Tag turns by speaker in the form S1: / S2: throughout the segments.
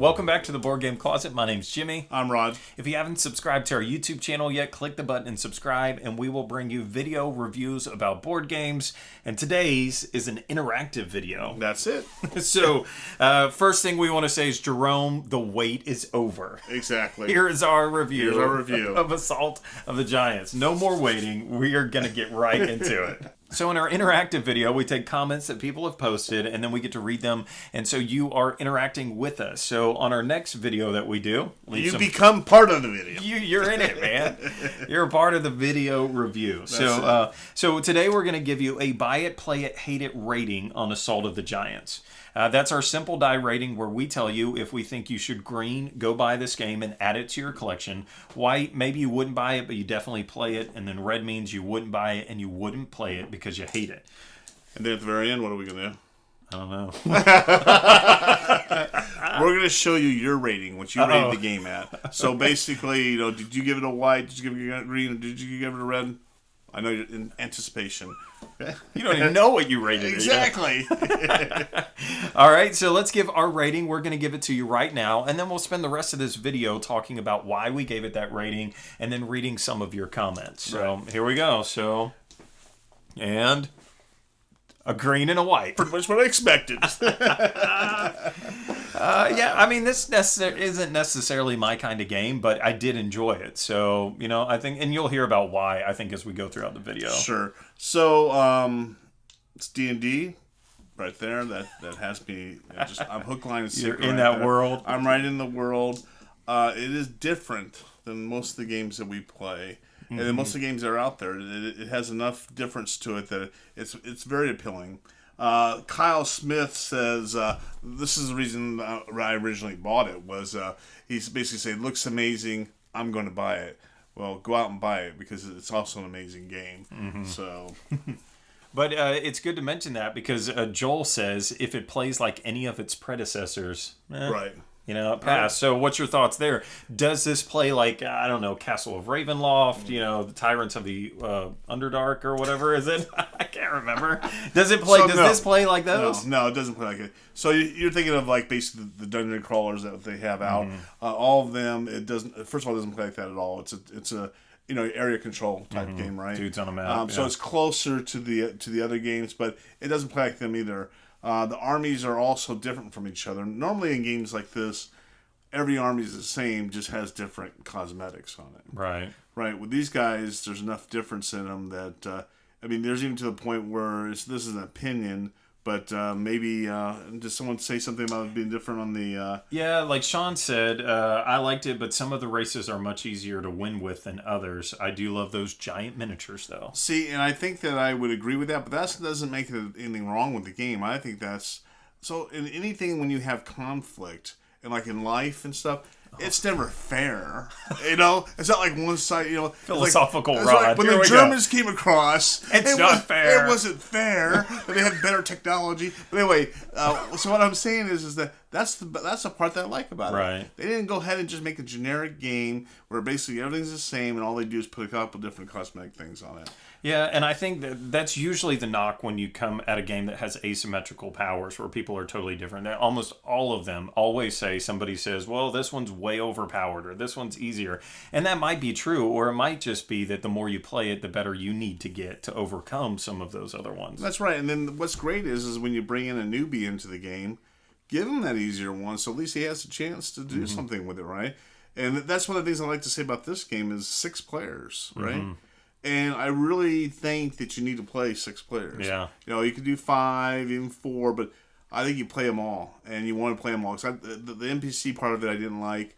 S1: Welcome back to the Board Game Closet. My name's Jimmy.
S2: I'm Rod.
S1: If you haven't subscribed to our YouTube channel yet, click the button and subscribe, and we will bring you video reviews about board games. And today's is an interactive video.
S2: That's it.
S1: So, first thing we want to say is, Jerome, the wait is over.
S2: Exactly.
S1: Here is our review,
S2: Here's our review
S1: of Assault of the Giants. No more waiting. We are going to get right into it. So in our interactive video, we take comments that people have posted, and then we get to read them, and so you are interacting with us. So on our next video that we do...
S2: You become part of the video.
S1: You're in it, man. You're a part of the video review. So today we're going to give you a buy it, play it, hate it rating on Assault of the Giants. That's our simple die rating where we tell you if we think you should green, go buy this game and add it to your collection. White, maybe you wouldn't buy it, but you definitely play it. And then red means you wouldn't buy it and you wouldn't play it because you hate it.
S2: And then at the very end, what are we going to do?
S1: I don't know.
S2: We're going to show you your rating, what you rated the game at. So basically, did you give it a white, did you give it a green, or did you give it a red? I know you're in anticipation.
S1: You don't even know what you rated it.
S2: Exactly.
S1: All right, so let's give our rating. We're going to give it to you right now, and then we'll spend the rest of this video talking about why we gave it that rating, and then reading some of your comments. So Here we go. And a green and a white.
S2: Pretty much what I expected.
S1: Yeah, I mean, this isn't necessarily my kind of game, but I did enjoy it. So, I think, and you'll hear about why, I think, as we go throughout the video.
S2: Sure. So, it's D&D right there. That has me, I'm hook, line, and sinker.
S1: You're in that world.
S2: I'm right in the world. It is different than most of the games that we play. And then most of the games that are out there, it has enough difference to it that it's very appealing. Kyle Smith says, this is the reason I originally bought it, was he's basically saying, looks amazing, I'm going to buy it. Well, go out and buy it because it's also an amazing game. Mm-hmm. So...
S1: But it's good to mention that because Joel says if it plays like any of its predecessors,
S2: right.
S1: It passed. So what's your thoughts there? Does this play like, I don't know, Castle of Ravenloft, the Tyrants of the Underdark or whatever is it? I can't remember. Does this play like those?
S2: No, it doesn't play like it. So you're thinking of like basically the dungeon crawlers that they have out. All of them, it doesn't, first of all, it doesn't play like that at all. It's a area control type game, right?
S1: Dudes on a map.
S2: So it's closer to the other games, but it doesn't play like them either. The armies are also different from each other. Normally in games like this, every army is the same, just has different cosmetics on it.
S1: Right.
S2: Right. With these guys, there's enough difference in them that, there's even to the point where this is an opinion, but maybe does someone say something about it being different on the...
S1: Yeah, like Sean said, I liked it, but some of the races are much easier to win with than others. I do love those giant miniatures, though.
S2: See, and I think that I would agree with that, but that doesn't make anything wrong with the game. I think that's... So, in anything when you have conflict, and like in life and stuff... It's never fair, It's not like one side,
S1: Philosophical
S2: Rod.
S1: Like
S2: when the Germans came across,
S1: it's not fair.
S2: It wasn't fair. They had better technology. But anyway, so what I'm saying is that that's the part that I like about it. They didn't go ahead and just make a generic game where basically everything's the same and all they do is put a couple different cosmetic things on it.
S1: Yeah, and I think that's usually the knock when you come at a game that has asymmetrical powers where people are totally different. Almost all of them always say, somebody says, well, this one's way overpowered or this one's easier. And that might be true, or it might just be that the more you play it, the better you need to get to overcome some of those other ones.
S2: That's right. And then what's great is when you bring in a newbie into the game, give him that easier one so at least he has a chance to do something with it, right? And that's one of the things I like to say about this game is 6 players, right? And I really think that you need to play 6 players.
S1: Yeah.
S2: You can do 5, even 4, but I think you play them all, and you want to play them all. Because the NPC part of it I didn't like,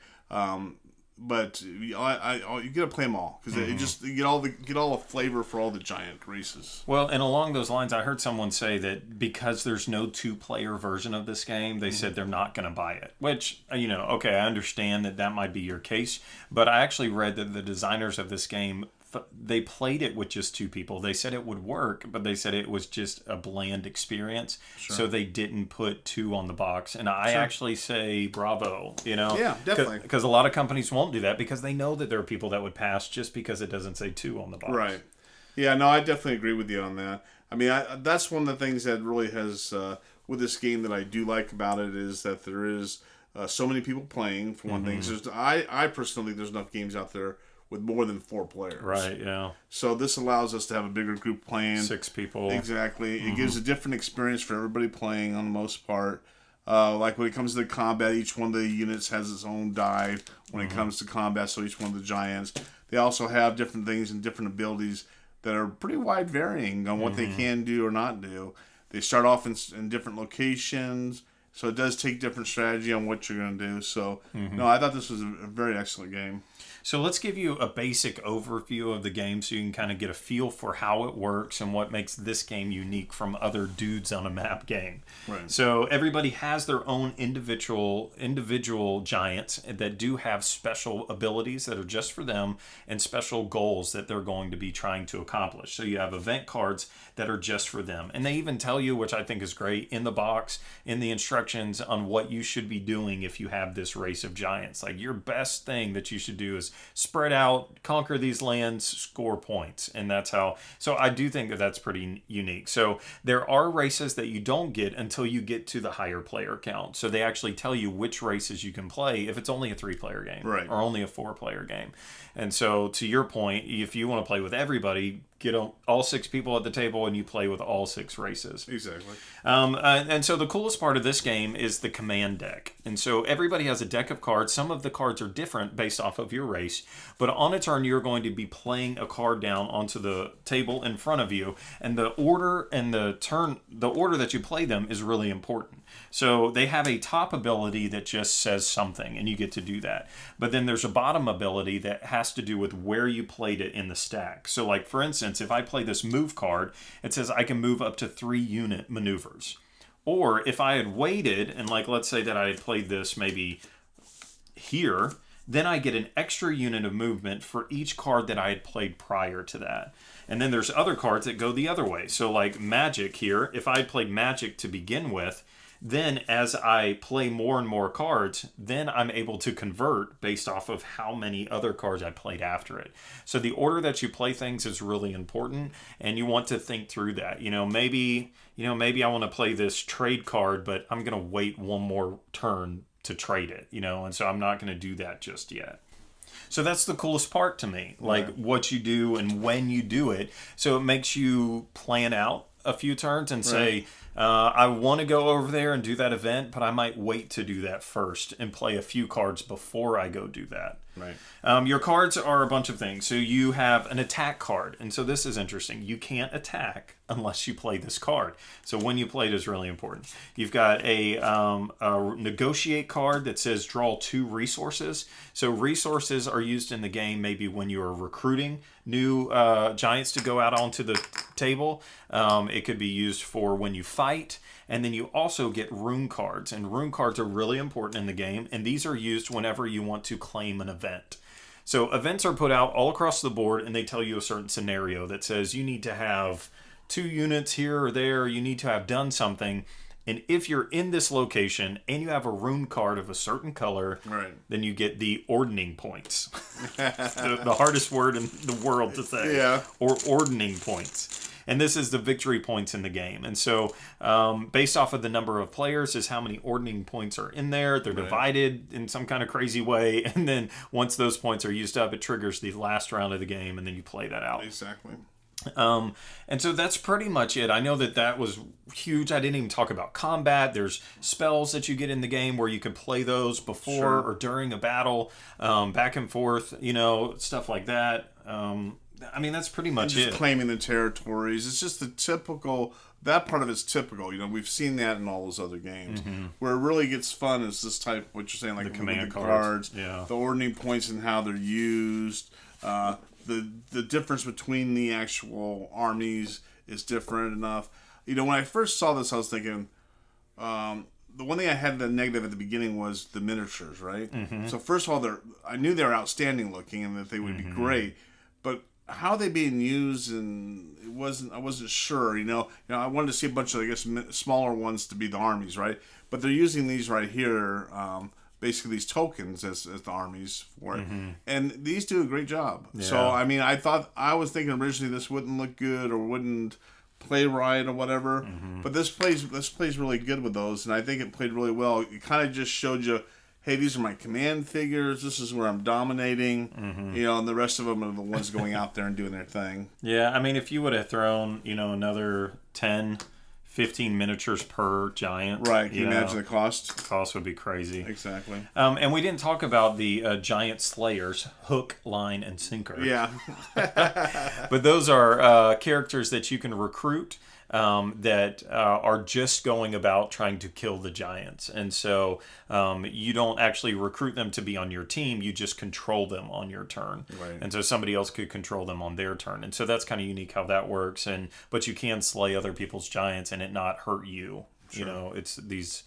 S2: but you got to play them all because you get all the flavor for all the giant races.
S1: Well, and along those lines, I heard someone say that because there's no 2-player version of this game, they said they're not going to buy it. Which okay, I understand that might be your case, but I actually read that the designers of this game, they played it with just 2 people. They said it would work, but they said it was just a bland experience. Sure. So they didn't put 2 on the box. And I actually say bravo,
S2: Yeah, definitely.
S1: Because a lot of companies won't do that because they know that there are people that would pass just because it doesn't say 2 on the box.
S2: Right. Yeah, no, I definitely agree with you on that. I mean, that's one of the things that really has, with this game that I do like about it is that there is so many people playing, for one thing. I personally think there's enough games out there with more than 4 players.
S1: Right, yeah.
S2: So this allows us to have a bigger group playing.
S1: 6 people.
S2: Exactly. It gives a different experience for everybody playing on the most part. Like when it comes to the combat, each one of the units has its own die when it comes to combat, so each one of the giants. They also have different things and different abilities that are pretty wide varying on what they can do or not do. They start off in different locations, so it does take different strategy on what you're going to do. So, no, I thought this was a very excellent game.
S1: So let's give you a basic overview of the game so you can kind of get a feel for how it works and what makes this game unique from other dudes on a map game.
S2: Right.
S1: So everybody has their own individual giants that do have special abilities that are just for them and special goals that they're going to be trying to accomplish. So you have event cards that are just for them. And they even tell you, which I think is great, in the box, in the instructions on what you should be doing if you have this race of giants. Like your best thing that you should do is spread out, conquer these lands, score points. And that's how. So I do think that that's pretty unique. So there are races that you don't get until you get to the higher player count. So they actually tell you which races you can play if it's only a 3-player game,
S2: right,
S1: or only a 4-player game. And so to your point, if you want to play with everybody, get all 6 people at the table and you play with all 6 races.
S2: Exactly.
S1: And so the coolest part of this game is the command deck. And so everybody has a deck of cards. Some of the cards are different based off of your race, but on a turn you're going to be playing a card down onto the table in front of you, and the order that you play them is really important. So they have a top ability that just says something, and you get to do that. But then there's a bottom ability that has to do with where you played it in the stack. So like, for instance, if I play this move card, it says I can move up to 3 unit maneuvers. Or if I had waited, and like, let's say that I had played this maybe here, then I get an extra unit of movement for each card that I had played prior to that. And then there's other cards that go the other way. So like Magic here, if I had played Magic to begin with, then as I play more and more cards, then I'm able to convert based off of how many other cards I played after it. So the order that you play things is really important, and you want to think through that. Maybe I want to play this trade card, but I'm going to wait one more turn to trade it, and so I'm not going to do that just yet. So that's the coolest part to me, like what you do and when you do it. So it makes you plan out a few turns and say, I want to go over there and do that event, but I might wait to do that first and play a few cards before I go do that.
S2: Right.
S1: Your cards are a bunch of things. So you have an attack card. And so this is interesting. You can't attack unless you play this card. So when you play it is really important. You've got a negotiate card that says draw 2 resources. So resources are used in the game maybe when you are recruiting new giants to go out onto the table. It could be used for when you fight. And then you also get rune cards. And rune cards are really important in the game. And these are used whenever you want to claim an event. So events are put out all across the board, and they tell you a certain scenario that says you need to have 2 units here or there. You need to have done something. And if you're in this location and you have a rune card of a certain color, then you get the ordning points. the hardest word in the world to say.
S2: Yeah.
S1: Or ordning points. And this is the victory points in the game. And so based off of the number of players is how many ordning points are in there. They're divided in some kind of crazy way. And then once those points are used up, it triggers the last round of the game, and then you play that out.
S2: Exactly.
S1: And so that's pretty much it. I know that was huge. I didn't even talk about combat. There's spells that you get in the game where you can play those before or during a battle, back and forth, stuff like that. That's pretty much it.
S2: Claiming the territories. It's just the typical, that part of it's typical. We've seen that in all those other games. Mm-hmm. Where it really gets fun is this type, what you're saying, like
S1: the command
S2: cards, the ordning points and how they're used. The difference between the actual armies is different enough. When I first saw this, I was thinking, the one thing I had the negative at the beginning was the miniatures, right? Mm-hmm. So first of all, I knew they were outstanding looking and that they would be great, but how they being used, and I wasn't sure. I wanted to see a bunch of, I guess, smaller ones to be the armies, right? But they're using these right here. Basically these tokens as the armies for it. Mm-hmm. And these do a great job. Yeah. So, I was thinking originally this wouldn't look good or wouldn't play right or whatever. Mm-hmm. But this plays really good with those, and I think it played really well. It kind of just showed you hey, these are my command figures. This is where I'm dominating. And the rest of them are the ones going out there and doing their thing.
S1: Yeah, I mean, if you would have thrown, another 10, 15 miniatures per giant.
S2: Right. Can you imagine the cost?
S1: The cost would be crazy.
S2: Exactly.
S1: And we didn't talk about the giant slayers, hook, line, and sinker.
S2: Yeah.
S1: But those are characters that you can recruit that are just going about trying to kill the giants. And so you don't actually recruit them to be on your team. You just control them on your turn.
S2: Right.
S1: And so somebody else could control them on their turn. And so that's kind of unique how that works. But you can slay other people's giants and it not hurt you.
S2: Sure.
S1: It's these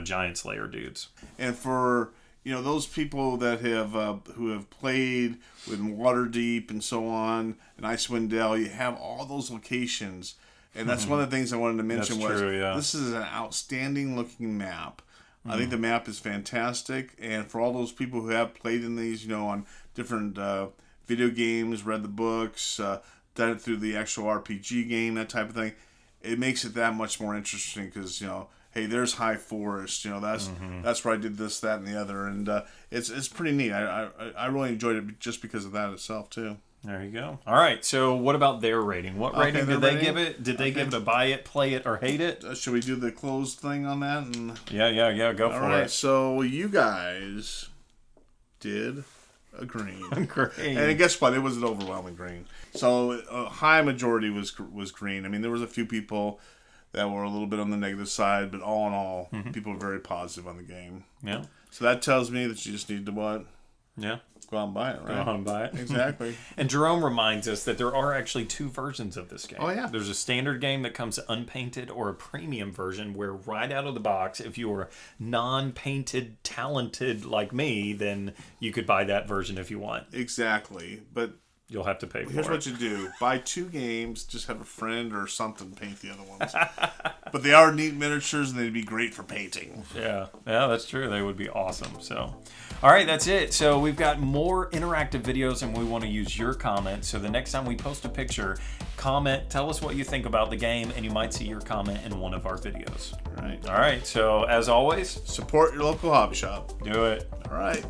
S1: giant slayer dudes.
S2: And for those people that have who have played with Waterdeep and so on, and Icewind Dale, you have all those locations. And that's one of the things I wanted to mention.
S1: That's true, yeah.
S2: This is an outstanding looking map. I think the map is fantastic. And for all those people who have played in these, on different video games, read the books, done it through the actual RPG game, that type of thing, it makes it that much more interesting because, hey, there's High Forest. That's where I did this, that, and the other. And it's pretty neat. I really enjoyed it just because of that itself, too.
S1: There you go. All right. So what about their rating? What rating did they give it? Did they give it a buy it, play it, or hate it?
S2: Should we do the closed thing on that?
S1: Yeah. Go for it. All right.
S2: So you guys did a green.
S1: Green.
S2: And guess what? It was an overwhelming green. So a high majority was green. I mean, there was a few people that were a little bit on the negative side, but all in all, people were very positive on the game.
S1: Yeah.
S2: So that tells me that you just need to what?
S1: Yeah.
S2: Go out and buy it, right?
S1: Go out and buy it.
S2: Exactly.
S1: And Jerome reminds us that there are actually two versions of this game.
S2: Oh, yeah.
S1: There's a standard game that comes unpainted or a premium version where right out of the box, if you're non-painted, talented like me, then you could buy that version if you want.
S2: Exactly. But
S1: you'll have to pay for it.
S2: Here's what you do. Buy 2 games, just have a friend or something paint the other ones. But they are neat miniatures and they'd be great for painting.
S1: Yeah, that's true. They would be awesome. So, all right, that's it. So we've got more interactive videos and we want to use your comments. So the next time we post a picture, comment, tell us what you think about the game, and you might see your comment in one of our videos.
S2: Right.
S1: All right. So as always,
S2: support your local hobby shop.
S1: Do it.
S2: All right.